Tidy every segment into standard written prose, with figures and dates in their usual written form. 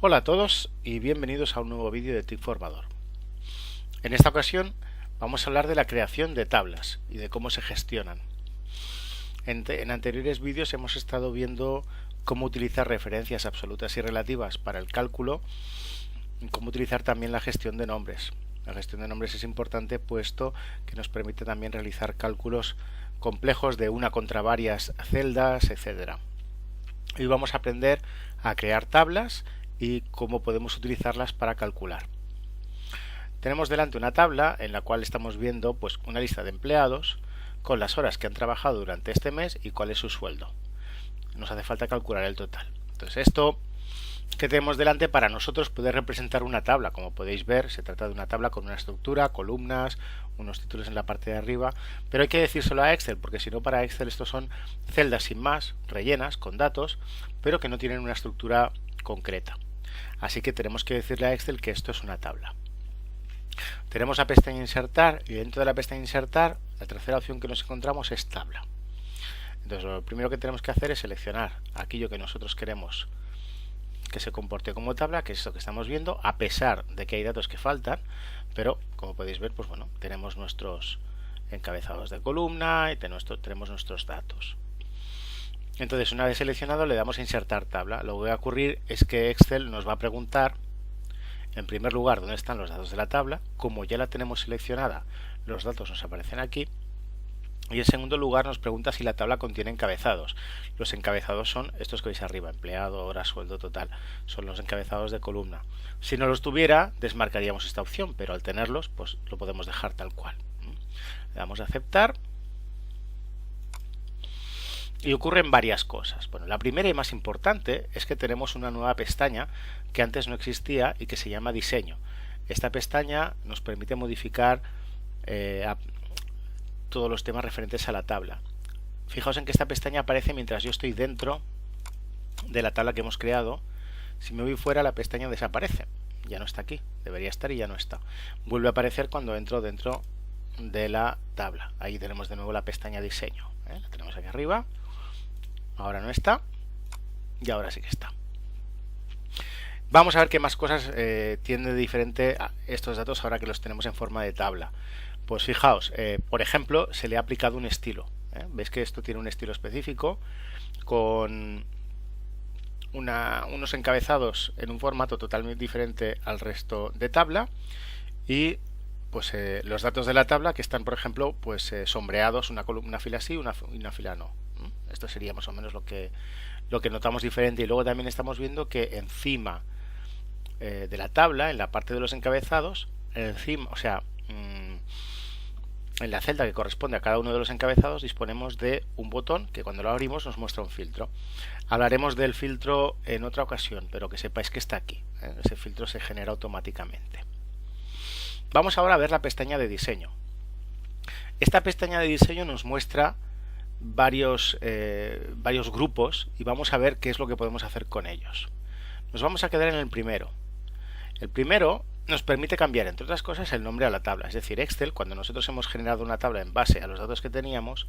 Hola a todos y bienvenidos a un nuevo vídeo de TIC Formador. En esta ocasión vamos a hablar de la creación de tablas y de cómo se gestionan. En anteriores vídeos hemos estado viendo cómo utilizar referencias absolutas y relativas para el cálculo y cómo utilizar también la gestión de nombres. La gestión de nombres es importante puesto que nos permite también realizar cálculos complejos de una contra varias celdas, etc. Hoy vamos a aprender a crear tablas y cómo podemos utilizarlas para calcular. Tenemos delante una tabla en la cual estamos viendo pues una lista de empleados con las horas que han trabajado durante este mes y cuál es su sueldo. Nos hace falta calcular el total. Entonces esto que tenemos delante para nosotros puede representar una tabla. Como podéis ver, se trata de una tabla con una estructura, columnas, unos títulos en la parte de arriba, pero hay que decírselo a Excel, porque si no, para Excel estos son celdas sin más, rellenas con datos, pero que no tienen una estructura concreta. Así que tenemos que decirle a Excel que esto es una tabla. Tenemos la pestaña insertar y dentro de la pestaña insertar la tercera opción que nos encontramos es tabla. Entonces lo primero que tenemos que hacer es seleccionar aquello que nosotros queremos que se comporte como tabla, que es esto que estamos viendo, a pesar de que hay datos que faltan, pero como podéis ver, pues bueno, tenemos nuestros encabezados de columna y tenemos nuestros datos. Entonces, una vez seleccionado, le damos a insertar tabla. Lo que va a ocurrir es que Excel nos va a preguntar, en primer lugar, dónde están los datos de la tabla. Como ya la tenemos seleccionada, los datos nos aparecen aquí. Y en segundo lugar nos pregunta si la tabla contiene encabezados. Los encabezados son estos que veis arriba, empleado, hora, sueldo, total. Son los encabezados de columna. Si no los tuviera, desmarcaríamos esta opción, pero al tenerlos, pues lo podemos dejar tal cual. Le damos a aceptar. Y ocurren varias cosas. Bueno, la primera y más importante es que tenemos una nueva pestaña que antes no existía y que se llama diseño. Esta pestaña nos permite modificar todos los temas referentes a la tabla. Fijaos en que esta pestaña aparece mientras yo estoy dentro de la tabla que hemos creado. Si me voy fuera, la pestaña desaparece. Ya no está aquí. Debería estar y ya no está. Vuelve a aparecer cuando entro dentro de la tabla. Ahí tenemos de nuevo la pestaña diseño. La tenemos aquí arriba. Ahora no está y ahora sí que está. Vamos a ver qué más cosas tienen de diferente a estos datos ahora que los tenemos en forma de tabla. Pues fijaos, por ejemplo, se le ha aplicado un estilo. Veis que esto tiene un estilo específico con unos encabezados en un formato totalmente diferente al resto de tabla y pues los datos de la tabla que están, por ejemplo, pues sombreados, una fila sí, una fila no. Esto sería más o menos lo que notamos diferente. Y luego también estamos viendo que encima de la tabla, en la parte de los encabezados, encima, o sea, en la celda que corresponde a cada uno de los encabezados disponemos de un botón que cuando lo abrimos nos muestra un filtro. Hablaremos del filtro en otra ocasión, pero que sepáis que está aquí. Ese filtro se genera automáticamente. Vamos ahora a ver la pestaña de diseño. Esta pestaña de diseño nos muestra varios grupos y vamos a ver qué es lo que podemos hacer con ellos. Nos vamos a quedar en el primero. El primero nos permite cambiar, entre otras cosas, el nombre a la tabla. Es decir, Excel, cuando nosotros hemos generado una tabla en base a los datos que teníamos,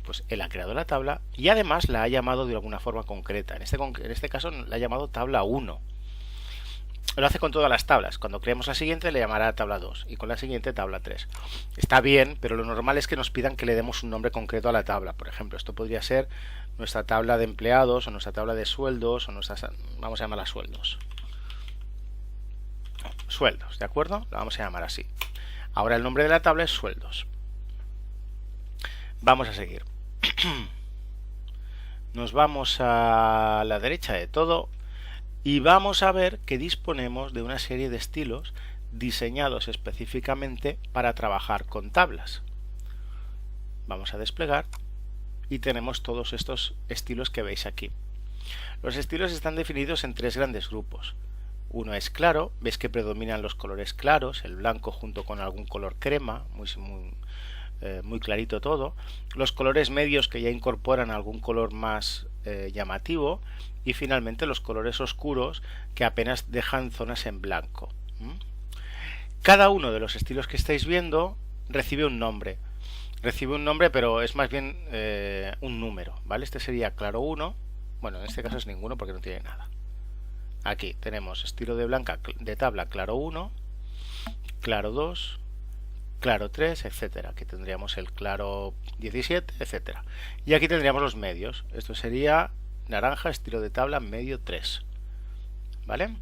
pues él ha creado la tabla y además la ha llamado de alguna forma concreta. En este caso la ha llamado tabla 1. Lo hace con todas las tablas. Cuando creemos la siguiente le llamará tabla 2 y con la siguiente tabla 3. Está bien, pero lo normal es que nos pidan que le demos un nombre concreto a la tabla. Por ejemplo, esto podría ser nuestra tabla de empleados o nuestra tabla de sueldos o vamos a llamarla sueldos. Sueldos, ¿de acuerdo? La vamos a llamar así. Ahora el nombre de la tabla es sueldos. Vamos a seguir. Nos vamos a la derecha de todo y vamos a ver que disponemos de una serie de estilos diseñados específicamente para trabajar con tablas. Vamos a desplegar y tenemos todos estos estilos que veis aquí. Los estilos están definidos en tres grandes grupos. Uno es claro, veis que predominan los colores claros, el blanco junto con algún color crema, muy clarito todo. Los colores medios que ya incorporan algún color más llamativo y finalmente los colores oscuros que apenas dejan zonas en blanco. Cada uno de los estilos que estáis viendo recibe un nombre. Pero es más bien un número, ¿vale? Este sería claro 1. Bueno, en este caso es ninguno porque no tiene nada. aquí tenemos estilo de tabla claro 1, claro 2, claro 3, etcétera. Aquí tendríamos el claro 17, etcétera. Y aquí tendríamos los medios. Esto sería naranja, estilo de tabla medio 3. ¿Vale?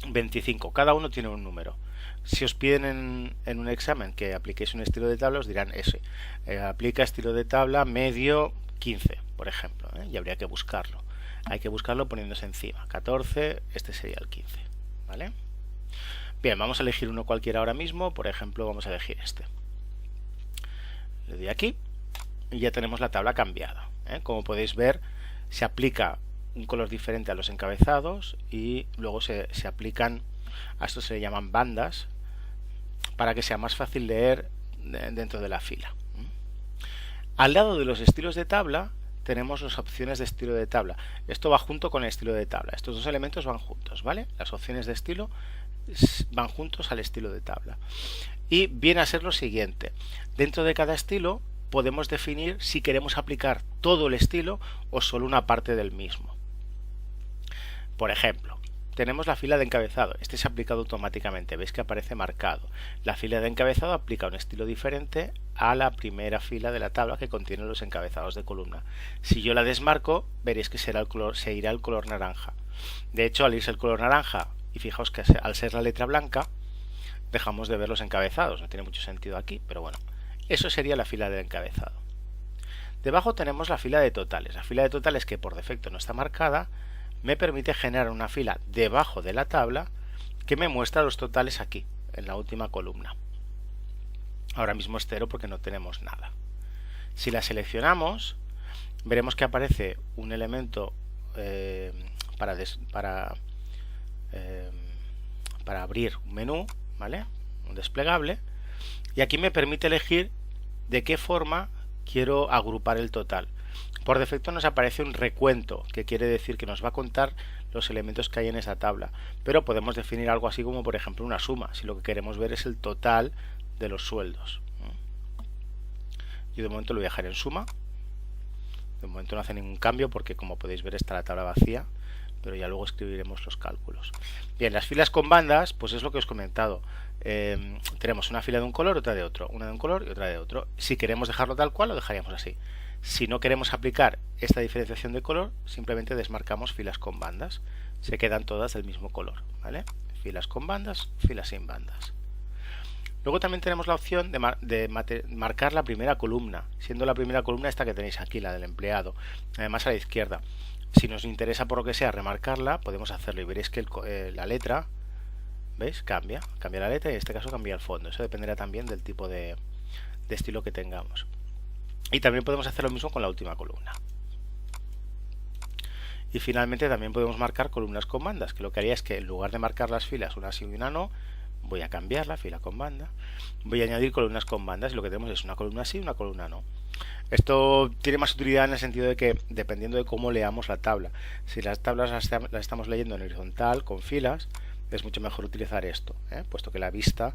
25. Cada uno tiene un número. Si os piden en un examen que apliquéis un estilo de tabla, os dirán ese. Aplica estilo de tabla medio 15, por ejemplo. Y habría que buscarlo. Hay que buscarlo poniéndose encima. 14, este sería el 15. ¿Vale? Bien, vamos a elegir uno cualquiera ahora mismo. Por ejemplo, vamos a elegir este. Le doy aquí y ya tenemos la tabla cambiada. Como podéis ver, se aplica un color diferente a los encabezados y luego se aplican, a esto se le llaman bandas, para que sea más fácil leer dentro de la fila. Al lado de los estilos de tabla tenemos las opciones de estilo de tabla. Esto va junto con el estilo de tabla. Estos dos elementos van juntos, ¿vale? Las opciones de estilo van juntos al estilo de tabla. Y viene a ser lo siguiente. Dentro de cada estilo podemos definir si queremos aplicar todo el estilo o solo una parte del mismo. Por ejemplo, tenemos la fila de encabezado. Este se ha aplicado automáticamente. Veis que aparece marcado. La fila de encabezado aplica un estilo diferente a la primera fila de la tabla que contiene los encabezados de columna. Si yo la desmarco, veréis que se irá el color naranja. De hecho, al irse el color naranja, y fijaos que al ser la letra blanca, dejamos de ver los encabezados. No tiene mucho sentido aquí, pero bueno. Eso sería la fila de encabezado. Debajo tenemos la fila de totales. La fila de totales, que por defecto no está marcada, me permite generar una fila debajo de la tabla que me muestra los totales aquí, en la última columna. Ahora mismo es 0 porque no tenemos nada. Si la seleccionamos, veremos que aparece un elemento para abrir un menú, ¿vale? Un desplegable, y aquí me permite elegir de qué forma quiero agrupar el total. Por defecto nos aparece un recuento, que quiere decir que nos va a contar los elementos que hay en esa tabla, pero podemos definir algo así como, por ejemplo, una suma, si lo que queremos ver es el total de los sueldos. Yo de momento lo voy a dejar en suma. De momento no hace ningún cambio porque, como podéis ver, está la tabla vacía, pero ya luego escribiremos los cálculos. Bien, las filas con bandas, pues es lo que os he comentado. Tenemos una fila de un color, otra de otro, una de un color y otra de otro. Si queremos dejarlo tal cual, lo dejaríamos así. Si no queremos aplicar esta diferenciación de color, simplemente desmarcamos filas con bandas. Se quedan todas del mismo color, ¿vale? Filas con bandas, filas sin bandas. Luego también tenemos la opción de marcar la primera columna, siendo la primera columna esta que tenéis aquí, la del empleado, además a la izquierda. Si nos interesa por lo que sea remarcarla, podemos hacerlo y veréis que la letra, ¿veis? Cambia la letra y en este caso cambia el fondo. Eso dependerá también del tipo de estilo que tengamos. Y también podemos hacer lo mismo con la última columna. Y finalmente también podemos marcar columnas con bandas, que lo que haría es que en lugar de marcar las filas una sí y una no, voy a cambiar la fila con banda, voy a añadir columnas con bandas y lo que tenemos es una columna sí y una columna no. Esto tiene más utilidad en el sentido de que, dependiendo de cómo leamos la tabla, si las tablas las estamos leyendo en horizontal, con filas, es mucho mejor utilizar esto, puesto que la vista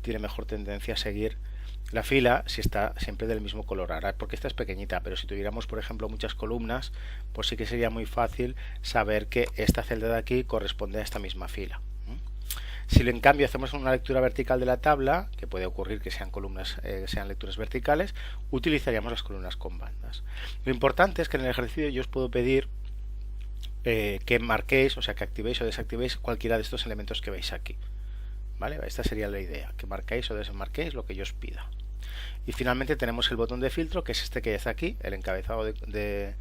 tiene mejor tendencia a seguir la fila si está siempre del mismo color. Ahora, porque esta es pequeñita, pero si tuviéramos, por ejemplo, muchas columnas, pues sí que sería muy fácil saber que esta celda de aquí corresponde a esta misma fila. Si en cambio hacemos una lectura vertical de la tabla, que puede ocurrir que sean columnas, sean lecturas verticales, utilizaríamos las columnas con bandas. Lo importante es que en el ejercicio yo os puedo pedir que marquéis, o sea, que activéis o desactivéis cualquiera de estos elementos que veis aquí. ¿Vale? Esta sería la idea, que marquéis o desmarquéis lo que yo os pida. Y finalmente tenemos el botón de filtro, que es este que ya está aquí, el encabezado de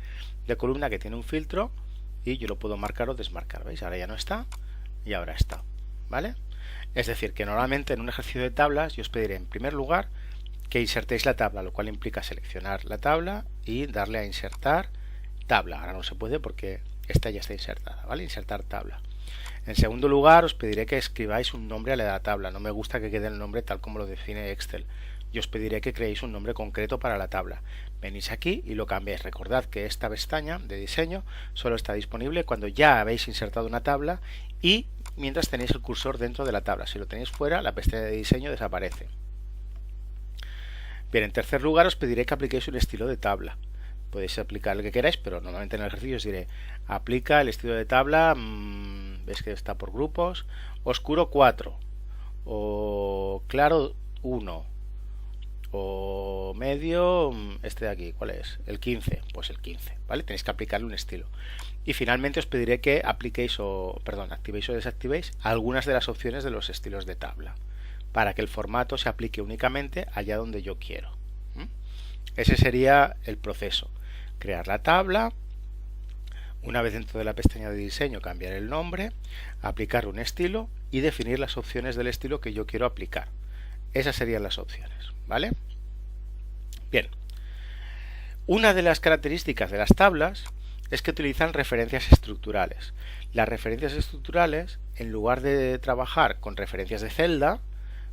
columna, que tiene un filtro, y yo lo puedo marcar o desmarcar. ¿Veis? Ahora ya no está y ahora está. ¿Vale? Es decir, que normalmente en un ejercicio de tablas yo os pediré en primer lugar que insertéis la tabla, lo cual implica seleccionar la tabla y darle a insertar tabla. Ahora no se puede porque esta ya está insertada, ¿vale? Insertar tabla. En segundo lugar os pediré que escribáis un nombre a la tabla. No me gusta que quede el nombre tal como lo define Excel. Yo os pediré que creéis un nombre concreto para la tabla. Venís aquí y lo cambiáis. Recordad que esta pestaña de diseño solo está disponible cuando ya habéis insertado una tabla y mientras tenéis el cursor dentro de la tabla. Si lo tenéis fuera, la pestaña de diseño desaparece. Bien, en tercer lugar os pediré que apliquéis un estilo de tabla. Podéis aplicar el que queráis, pero normalmente en el ejercicio os diré aplica el estilo de tabla ves que está por grupos, oscuro 4, o claro 1, o medio, este de aquí, ¿cuál es? El 15, pues el 15, ¿vale? Tenéis que aplicarle un estilo. Y finalmente os pediré que apliquéis activéis o desactivéis algunas de las opciones de los estilos de tabla, para que el formato se aplique únicamente allá donde yo quiero. Ese sería el proceso: crear la tabla, una vez dentro de la pestaña de diseño cambiar el nombre, aplicar un estilo y definir las opciones del estilo que yo quiero aplicar. Esas serían las opciones, ¿vale? Bien, una de las características de las tablas es que utilizan referencias estructurales. Las referencias estructurales, en lugar de trabajar con referencias de celda,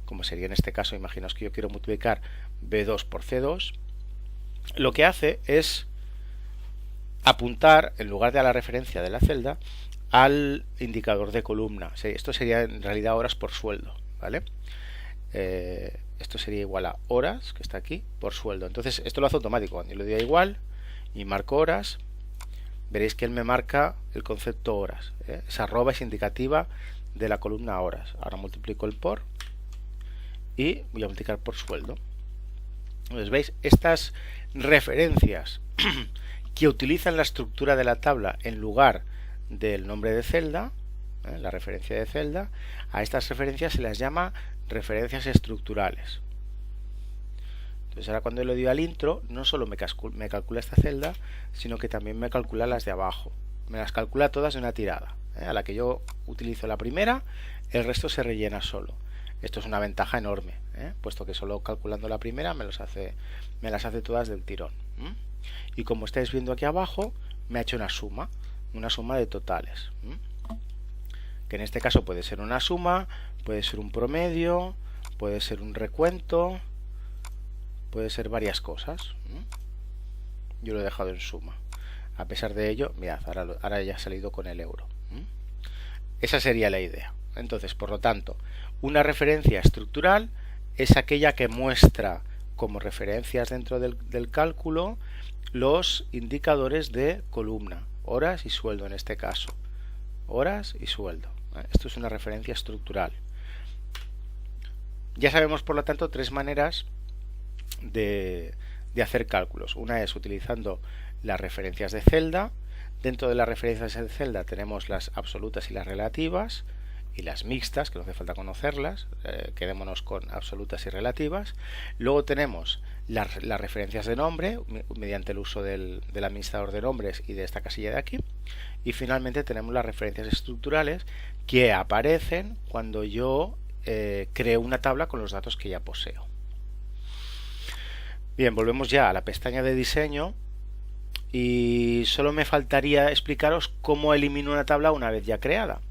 como sería en este caso, imaginaos que yo quiero multiplicar B2 por C2, lo que hace es apuntar, en lugar de a la referencia de la celda, al indicador de columna. Esto sería en realidad horas por sueldo, ¿vale? Esto sería igual a horas, que está aquí, por sueldo. Entonces esto lo hace automático. Cuando yo le doy a igual y marco horas, veréis que él me marca el concepto horas. Esa arroba es indicativa de la columna horas. Ahora multiplico el por y voy a multiplicar por sueldo. Entonces veis, estas referencias que utilizan la estructura de la tabla en lugar del nombre de celda, la referencia de celda, a estas referencias se las llama referencias estructurales. Entonces ahora cuando le doy al intro, no solo me calcula esta celda, sino que también me calcula las de abajo. Me las calcula todas de una tirada. A la que yo utilizo la primera, el resto se rellena solo. Esto es una ventaja enorme, puesto que solo calculando la primera me las hace todas del tirón. Y como estáis viendo aquí abajo, me ha hecho una suma de totales. Que en este caso puede ser una suma, puede ser un promedio, puede ser un recuento, puede ser varias cosas. Yo lo he dejado en suma. A pesar de ello, mirad, ahora ya ha salido con el euro. Esa sería la idea. Entonces, por lo tanto, una referencia estructural es aquella que muestra como referencias dentro del cálculo los indicadores de columna, horas y sueldo en este caso. Horas y sueldo. Esto es una referencia estructural. Ya sabemos, por lo tanto, tres maneras de hacer cálculos. Una es utilizando las referencias de celda. Dentro de las referencias de celda tenemos las absolutas y las relativas, y las mixtas, que no hace falta conocerlas, quedémonos con absolutas y relativas. Luego tenemos las referencias de nombre, mediante el uso del administrador de nombres y de esta casilla de aquí. Y finalmente tenemos las referencias estructurales, que aparecen cuando yo creo una tabla con los datos que ya poseo. Bien, volvemos ya a la pestaña de diseño y solo me faltaría explicaros cómo elimino una tabla una vez ya creada.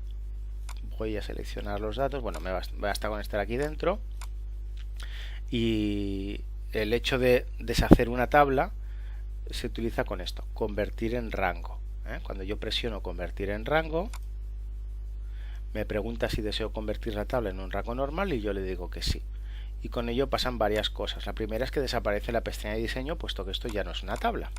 Voy a seleccionar los datos, bueno, me basta con estar aquí dentro, y el hecho de deshacer una tabla se utiliza con esto, convertir en rango. Cuando yo presiono convertir en rango, me pregunta si deseo convertir la tabla en un rango normal y yo le digo que sí. Y con ello pasan varias cosas. La primera es que desaparece la pestaña de diseño, puesto que esto ya no es una tabla.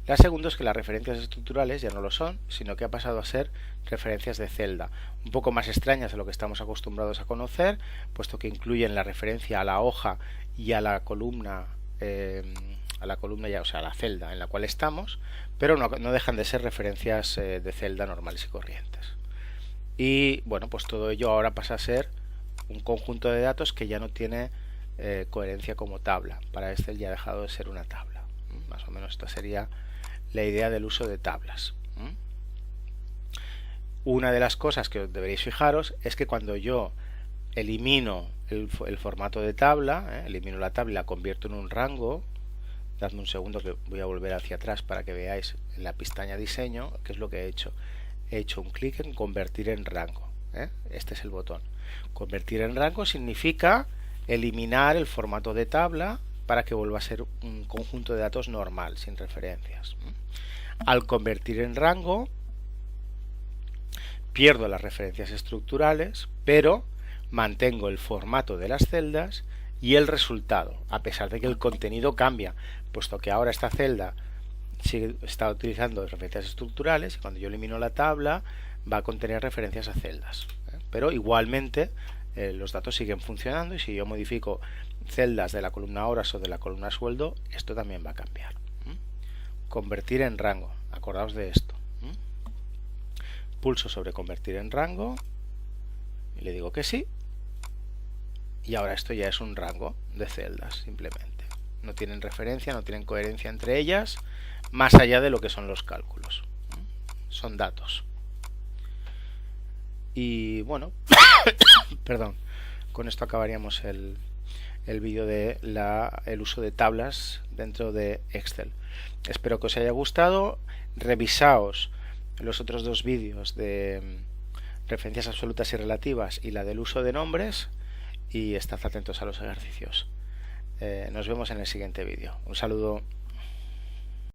La segunda es que las referencias estructurales ya no lo son, sino que ha pasado a ser referencias de celda, un poco más extrañas de lo que estamos acostumbrados a conocer, puesto que incluyen la referencia a la hoja y a la columna, ya, o sea, a la celda en la cual estamos, pero no dejan de ser referencias de celda normales y corrientes. Y bueno, pues todo ello ahora pasa a ser un conjunto de datos que ya no tiene coherencia como tabla. Para este ya ha dejado de ser una tabla. Más o menos esta sería la idea del uso de tablas. Una de las cosas que deberéis fijaros es que cuando yo elimino el formato de tabla, elimino la tabla y la convierto en un rango, dadme un segundo que voy a volver hacia atrás para que veáis en la pestaña diseño qué es lo que he hecho. He hecho un clic en convertir en rango. Este es el botón. Convertir en rango significa eliminar el formato de tabla para que vuelva a ser un conjunto de datos normal, sin referencias. Al convertir en rango, pierdo las referencias estructurales, pero mantengo el formato de las celdas y el resultado, a pesar de que el contenido cambia, puesto que ahora esta celda está utilizando referencias estructurales y cuando yo elimino la tabla va a contener referencias a celdas, pero igualmente los datos siguen funcionando, y si yo modifico celdas de la columna horas o de la columna sueldo, esto también va a cambiar. Convertir en rango, acordaos de esto. Pulso sobre convertir en rango y le digo que sí, y ahora esto ya es un rango de celdas, simplemente. No tienen referencia, no tienen coherencia entre ellas, más allá de lo que son los cálculos. Son datos. Y bueno, perdón, con esto acabaríamos el vídeo de el uso de tablas dentro de Excel. Espero que os haya gustado. Revisaos los otros dos vídeos de referencias absolutas y relativas y la del uso de nombres, y estad atentos a los ejercicios. Nos vemos en el siguiente vídeo. Un saludo.